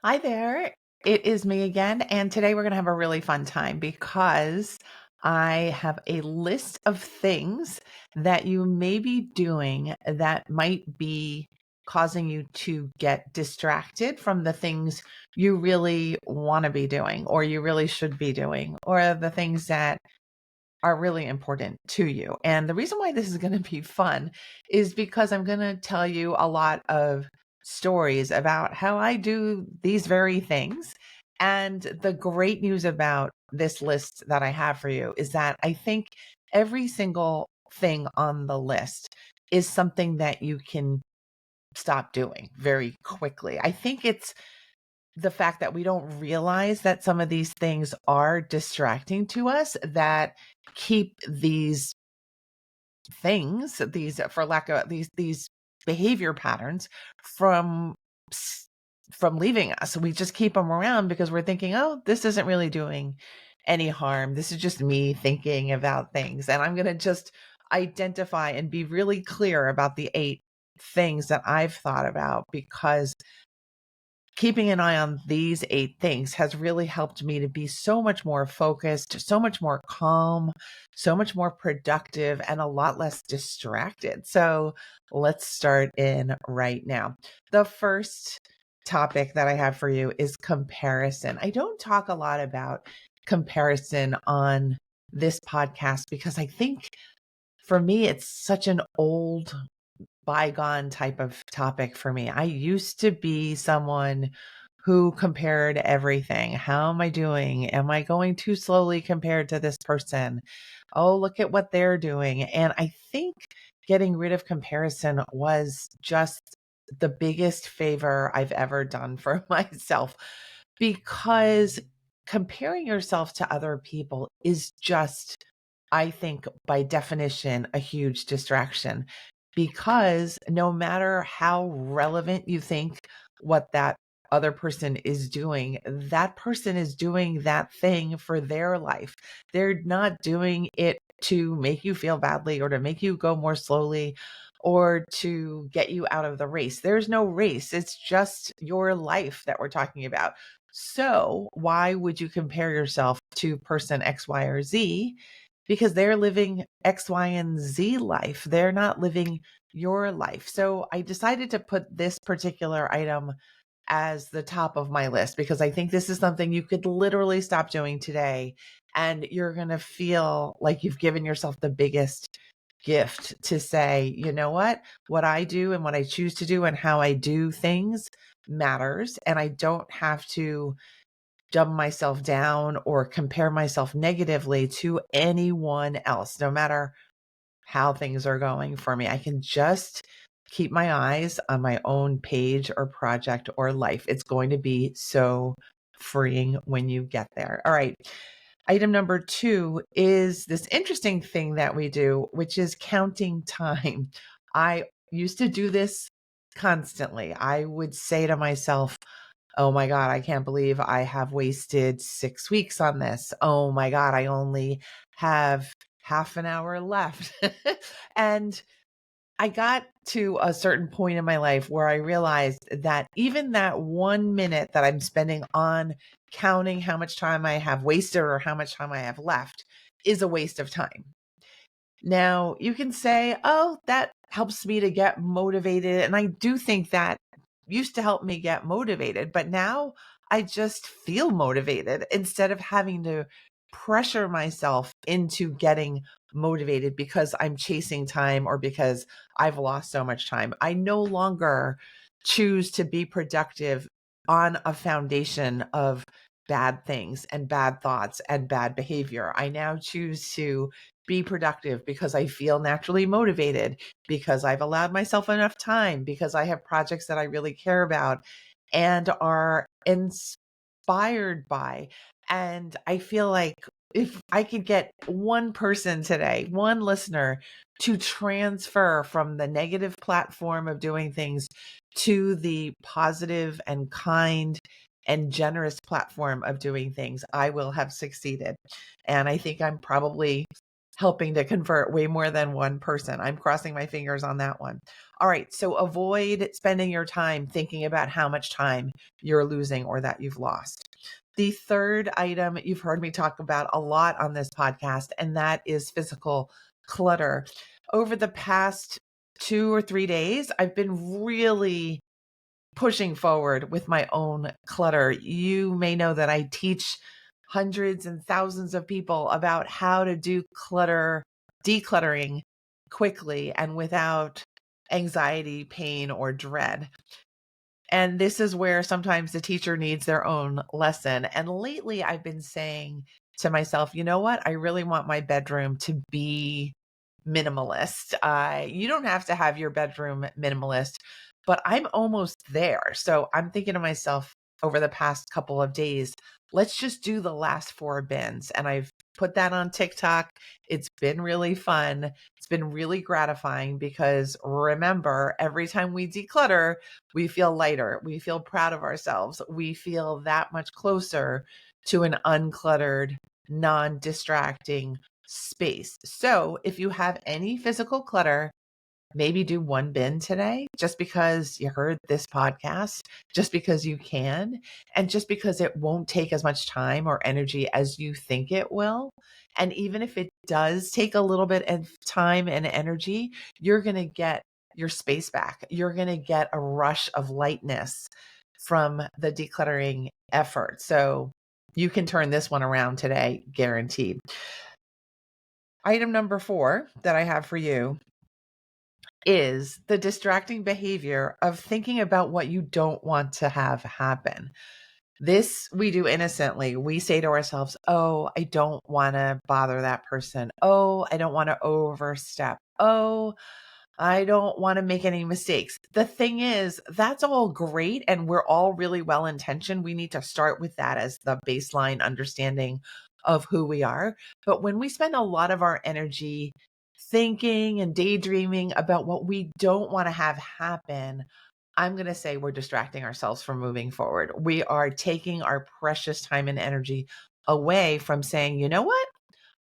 Hi there. It is me again. And today we're going to have a really fun time because I have a list of things that you may be doing that might be causing you to get distracted from the things you really want to be doing or you really should be doing or the things that are really important to you. And the reason why this is going to be fun is because I'm going to tell you a lot of stories about how I do these very things. And the great news about this list that I have for you is that I think every single thing on the list is something that you can stop doing very quickly. I think it's the fact that we don't realize that some of these things are distracting to us that keep these things, these for lack of these behavior patterns from s- from leaving us. We just keep them around because we're thinking, "Oh, this isn't really doing any harm. This is just me thinking about things." And I'm going to just identify and be really clear about the 8 things that I've thought about because keeping an eye on these 8 things has really helped me to be so much more focused, so much more calm, so much more productive, and a lot less distracted. So let's start in right now. The first topic that I have for you is comparison. I don't talk a lot about comparison on this podcast because I think for me, it's such an old bygone type of topic for me. I used to be someone who compared everything. How am I doing? Am I going too slowly compared to this person? Oh, look at what they're doing. And I think getting rid of comparison was just the biggest favor I've ever done for myself because comparing yourself to other people is just, I think, by definition, a huge distraction because no matter how relevant you think what that other person is doing, that person is doing that thing for their life. They're not doing it to make you feel badly or to make you go more slowly or to get you out of the race. There's no race. It's just your life that we're talking about. So, why would you compare yourself to person X, Y, or Z? Because they're living X, Y, and Z life. They're not living your life. So I decided to put this particular item as the top of my list because I think this is something you could literally stop doing today and you're going to feel like you've given yourself the biggest gift to say, you know what I do and what I choose to do and how I do things matters. And I don't have to dumb myself down or compare myself negatively to anyone else, no matter how things are going for me. I can just keep my eyes on my own page or project or life. It's going to be so freeing when you get there. All right. Item number 2 is this interesting thing that we do, which is counting time. I used to do this constantly. I would say to myself, oh my God, I can't believe I have wasted 6 weeks on this. Oh my God, I only have half an hour left. And I got to a certain point in my life where I realized that even that 1 minute that I'm spending on counting how much time I have wasted or how much time I have left is a waste of time. Now, you can say, oh, that helps me to get motivated. And I do think that used to help me get motivated, but now I just feel motivated instead of having to pressure myself into getting motivated because I'm chasing time or because I've lost so much time. I no longer choose to be productive on a foundation of bad things and bad thoughts and bad behavior. I now choose to be productive because I feel naturally motivated, because I've allowed myself enough time, because I have projects that I really care about and are inspired by. And I feel like if I could get one person today, one listener to transfer from the negative platform of doing things to the positive and kind and generous platform of doing things, I will have succeeded. And I think I'm probably helping to convert way more than one person. I'm crossing my fingers on that one. All right. So avoid spending your time thinking about how much time you're losing or that you've lost. The third item you've heard me talk about a lot on this podcast, and that is physical clutter. Over the past 2 or 3 days, I've been really pushing forward with my own clutter. You may know that I teach hundreds and thousands of people about how to do decluttering quickly and without anxiety, pain, or dread. And this is where sometimes the teacher needs their own lesson. And lately I've been saying to myself, you know what? I really want my bedroom to be minimalist. You don't have to have your bedroom minimalist, but I'm almost there. So I'm thinking to myself over the past couple of days, let's just do the last 4 bins. And I've put that on TikTok. It's been really fun. It's been really gratifying because remember, every time we declutter, we feel lighter. We feel proud of ourselves. We feel that much closer to an uncluttered, non distracting space. So if you have any physical clutter, maybe do 1 bin today just because you heard this podcast, just because you can, and just because it won't take as much time or energy as you think it will. And even if it does take a little bit of time and energy, you're going to get your space back. You're going to get a rush of lightness from the decluttering effort. So you can turn this one around today, guaranteed. Item number 4 that I have for you is the distracting behavior of thinking about what you don't want to have happen. This we do innocently. We say to ourselves, oh, I don't want to bother that person. Oh, I don't want to overstep. Oh, I don't want to make any mistakes. The thing is, that's all great. And we're all really well intentioned. We need to start with that as the baseline understanding of who we are. But when we spend a lot of our energy thinking and daydreaming about what we don't want to have happen, I'm going to say we're distracting ourselves from moving forward. We are taking our precious time and energy away from saying, you know what?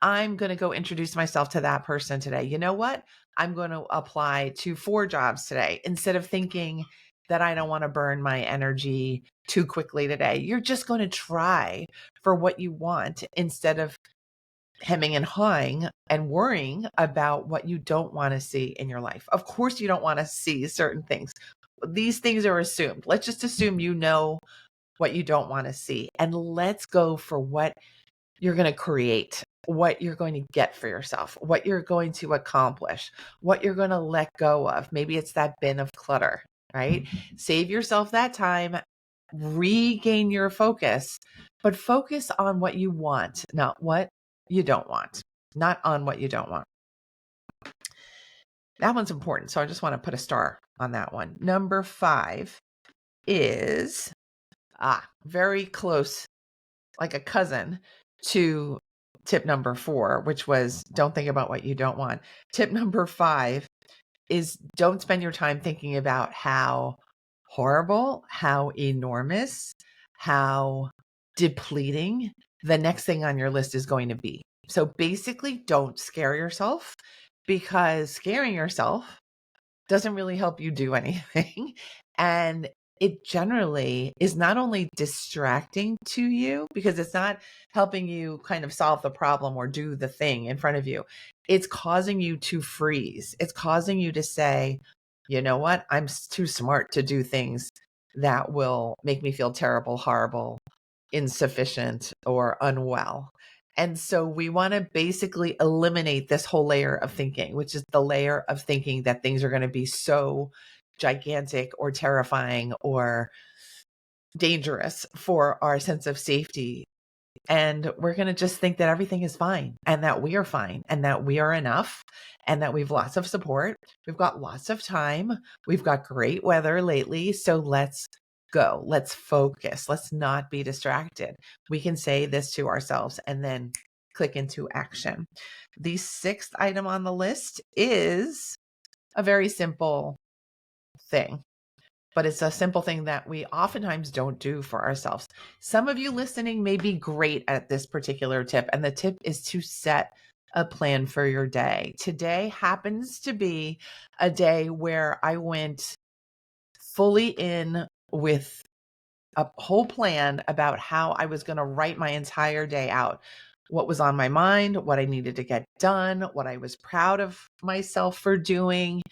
I'm going to go introduce myself to that person today. You know what? I'm going to apply to 4 jobs today instead of thinking that I don't want to burn my energy too quickly today. You're just going to try for what you want instead of hemming and hawing and worrying about what you don't want to see in your life. Of course, you don't want to see certain things. These things are assumed. Let's just assume you know what you don't want to see. And let's go for what you're going to create, what you're going to get for yourself, what you're going to accomplish, what you're going to let go of. Maybe it's that bin of clutter, right? Save yourself that time, regain your focus, but focus on what you want, not what you don't want, not on what you don't want. That one's important. So I just want to put a star on that one. Number 5 is very close, like a cousin to tip number 4, which was don't think about what you don't want. Tip number 5 is don't spend your time thinking about how horrible, how enormous, how depleting the next thing on your list is going to be. So basically, don't scare yourself, because scaring yourself doesn't really help you do anything. And it generally is not only distracting to you because it's not helping you kind of solve the problem or do the thing in front of you. It's causing you to freeze. It's causing you to say, you know what? I'm too smart to do things that will make me feel terrible, horrible, insufficient, or unwell. And so we want to basically eliminate this whole layer of thinking, which is the layer of thinking that things are going to be so gigantic or terrifying or dangerous for our sense of safety. And we're going to just think that everything is fine and that we are fine and that we are enough and that we've lots of support. We've got lots of time. We've got great weather lately. So let's go. Let's focus. Let's not be distracted. We can say this to ourselves and then click into action. The 6th item on the list is a very simple thing, but it's a simple thing that we oftentimes don't do for ourselves. Some of you listening may be great at this particular tip, and the tip is to set a plan for your day. Today happens to be a day where I went fully in with a whole plan about how I was going to write my entire day out. What was on my mind, what I needed to get done, what I was proud of myself for doing,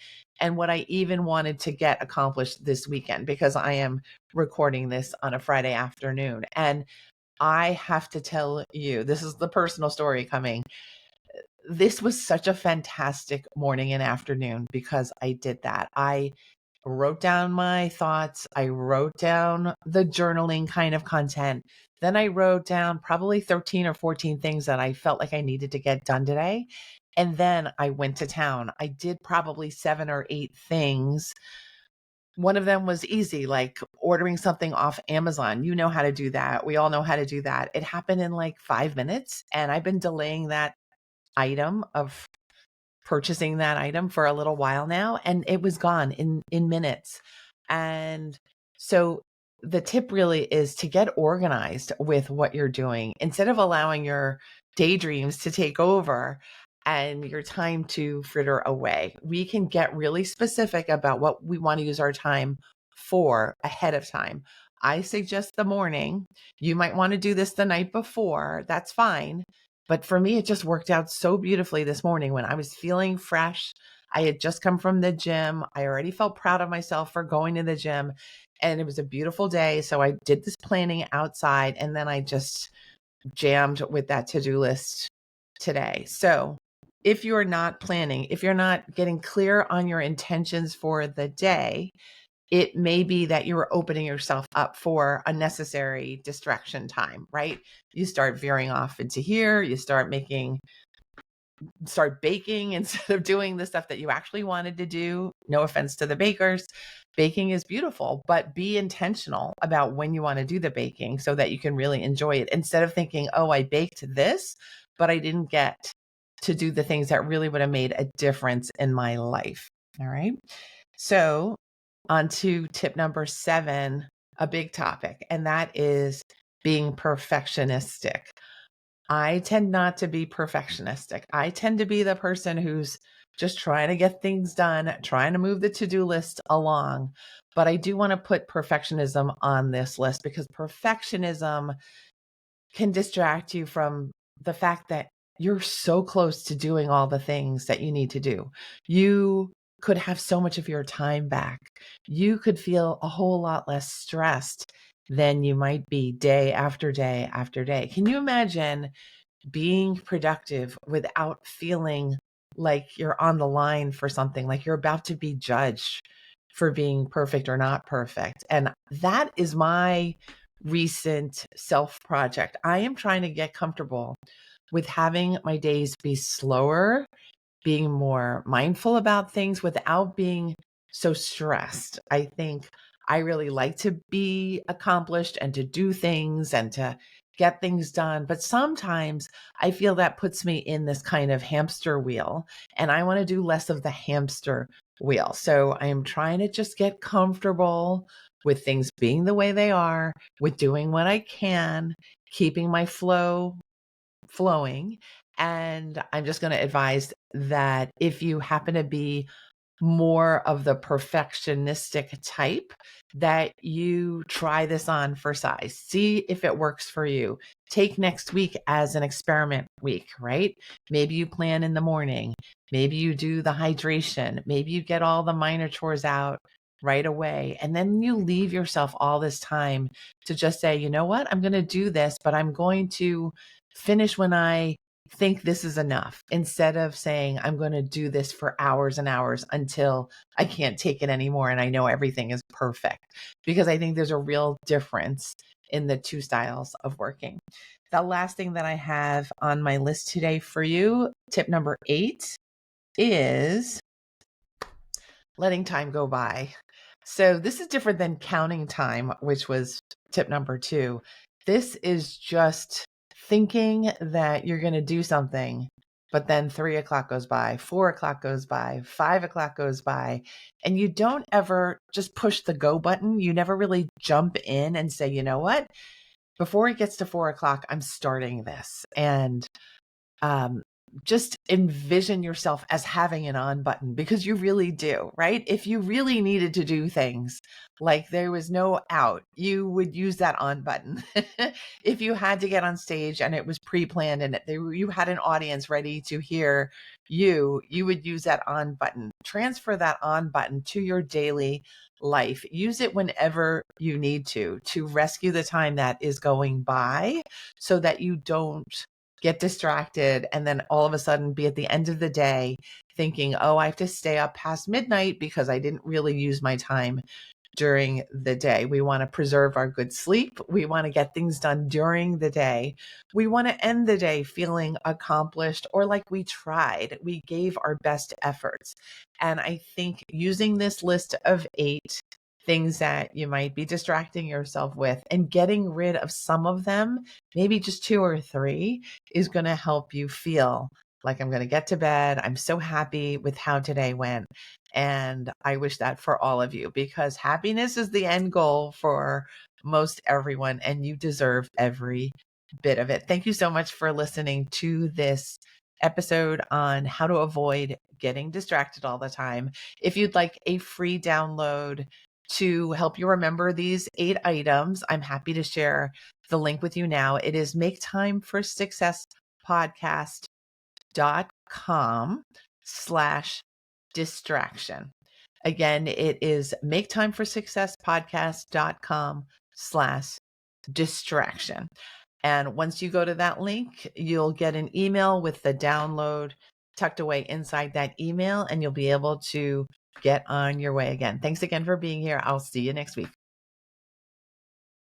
and what I even wanted to get accomplished this weekend, because I am recording this on a Friday afternoon. And I have to tell you, this is the personal story coming. This was such a fantastic morning and afternoon because I did that. I wrote down my thoughts. I wrote down the journaling kind of content. Then I wrote down probably 13 or 14 things that I felt like I needed to get done today. And then I went to town. I did probably 7 or 8 things. One of them was easy, like ordering something off Amazon. You know how to do that. We all know how to do that. It happened in like 5 minutes. And I've been delaying that item of purchasing that item for a little while now, and it was gone in minutes. And so the tip really is to get organized with what you're doing instead of allowing your daydreams to take over and your time to fritter away. We can get really specific about what we want to use our time for ahead of time. I suggest the morning. You might want to do this the night before. That's fine. But for me, it just worked out so beautifully this morning when I was feeling fresh. I had just come from the gym. I already felt proud of myself for going to the gym, and it was a beautiful day. So I did this planning outside, and then I just jammed with that to-do list today. So if you're not planning, if you're not getting clear on your intentions for the day, it may be that you're opening yourself up for unnecessary distraction time, right? You start veering off into here, you start baking instead of doing the stuff that you actually wanted to do. No offense to the bakers. Baking is beautiful, but be intentional about when you want to do the baking so that you can really enjoy it instead of thinking, oh, I baked this, but I didn't get to do the things that really would have made a difference in my life. All right. So on to tip number 7, a big topic, and that is being perfectionistic. I tend not to be perfectionistic. I tend to be the person who's just trying to get things done, trying to move the to-do list along. But I do want to put perfectionism on this list because perfectionism can distract you from the fact that you're so close to doing all the things that you need to do. You could have so much of your time back. You could feel a whole lot less stressed than you might be day after day after day. Can you imagine being productive without feeling like you're on the line for something, like you're about to be judged for being perfect or not perfect? And that is my recent self project. I am trying to get comfortable with having my days be slower, being more mindful about things without being so stressed. I think I really like to be accomplished and to do things and to get things done. But sometimes I feel that puts me in this kind of hamster wheel, and I want to do less of the hamster wheel. So I am trying to just get comfortable with things being the way they are, with doing what I can, keeping my flow flowing. And I'm just going to advise that if you happen to be more of the perfectionistic type, that you try this on for size. See if it works for you. Take next week as an experiment week, right? Maybe you plan in the morning. Maybe you do the hydration. Maybe you get all the minor chores out right away. And then you leave yourself all this time to just say, you know what? I'm going to do this, but I'm going to finish when I think this is enough, instead of saying I'm going to do this for hours and hours until I can't take it anymore and I know everything is perfect. Because I think there's a real difference in the two styles of working. The last thing that I have on my list today for you, tip number 8, is letting time go by. So this is different than counting time, which was tip number 2. This is just thinking that you're going to do something, but then 3 o'clock goes by, 4 o'clock goes by, 5 o'clock goes by, and you don't ever just push the go button. You never really jump in and say, you know what, before it gets to 4 o'clock, I'm starting this. And just envision yourself as having an on button, because you really do, right? If you really needed to do things like there was no out, you would use that on button. If you had to get on stage and it was pre-planned and you had an audience ready to hear you would use that on button. Transfer that on button to your daily life. Use it whenever you need to rescue the time that is going by, so that you don't get distracted and then all of a sudden be at the end of the day thinking, oh, I have to stay up past midnight because I didn't really use my time during the day. We want to preserve our good sleep. We want to get things done during the day. We want to end the day feeling accomplished or like we tried, we gave our best efforts. And I think using this list of 8 things that you might be distracting yourself with and getting rid of some of them, maybe just 2 or 3, is going to help you feel like, I'm going to get to bed. I'm so happy with how today went. And I wish that for all of you, because happiness is the end goal for most everyone, and you deserve every bit of it. Thank you so much for listening to this episode on how to avoid getting distracted all the time. If you'd like a free download to help you remember these 8 items, I'm happy to share the link with you now. It is maketimeforsuccesspodcast.com/distraction. Again, it is maketimeforsuccesspodcast.com/distraction. And once you go to that link, you'll get an email with the download tucked away inside that email, and you'll be able to get on your way again. Thanks again for being here. I'll see you next week.